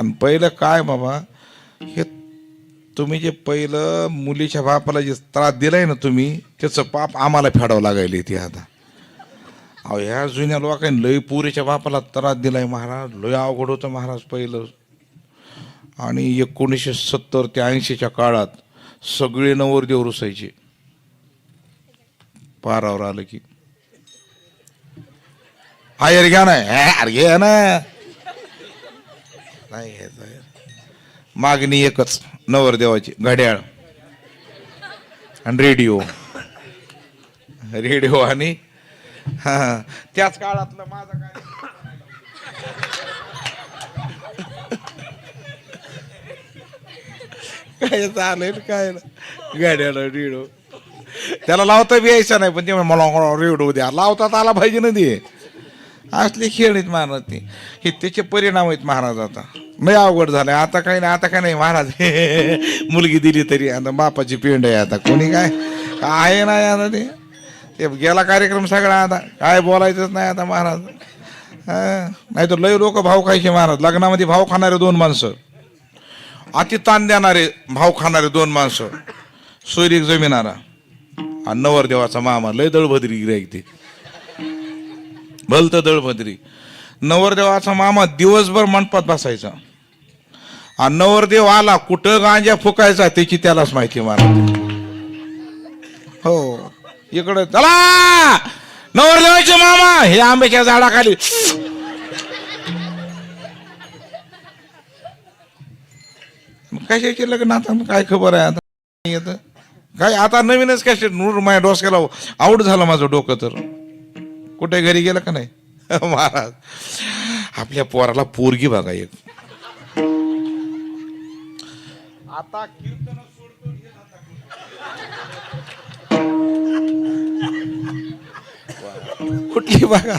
आणि पहिलं काय बाबा, हे तुम्ही जे पहिलं मुलीच्या बापाला जे त्रास दिलाय ना तुम्ही, त्याचं पाप आम्हाला फेडावं लागायला ते आता. अहो ह्या जुन्या लोकांनी लय पुरीच्या बापाला त्रास दिलाय महाराज, लय अवघड होतं महाराज पहिलं. आणि 1970 ते 80च्या काळात सगळे नवरदेव रुसायचे पारावर आलं की. हायर घ्या ना, अरे घ्या ना, नाही मागणी एकच नवरदेवाची, घड्याळ आणि रेडिओ. रेडिओ आणि हा त्याच काळातलं माझं काय चालेल काय गाड्याला रेडिओ त्याला लावता बी यायचा नाही, पण ते मला रेडिओ द्या, लावतात आला पाहिजे ना ते. असले खेळ आहेत महाराज ते, हे त्याचे परिणाम आहेत महाराज. आता नाही अवघड झालंय, आता काही नाही, आता काय नाही महाराज. मुलगी दिली तरी आता बापाची पेंड आहे, आता कोणी काय आहे नाही आता ते गेला कार्यक्रम सगळा, आता काय बोलायचंच नाही आता महाराज. नाही तर लय लोक भाव खायचे महाराज, लग्नामध्ये भाव खाणारे 2 माणसं, अति ताण देणारे भाव खाणारे 2 माणसं, सोयरीक जमिनारा आणि नवरदेवाचा मामा. लय दळभद्री गिराईक ते, भलत दळभद्री. नवरदेवाचा मामा दिवसभर मंडपात बसायचा आणि नवरदेव आला कुठं गांजा फुकायचा त्याची त्यालाच माहिती महाराज. हो इकडं चला नवरदेवाचे मामा, हे आंब्याच्या झाडाखाली. कशाचे लग्न आता काय खबर आहे आता येत काय. आता नवीनच कशा नूर माझ्या डोसक्याला आऊट झालं माझं डोकं. तर कुठे घरी गेलं का नाही महाराज. आपल्या पोराला पोरगी बघा एक. आता कीर्तन कुठली बघा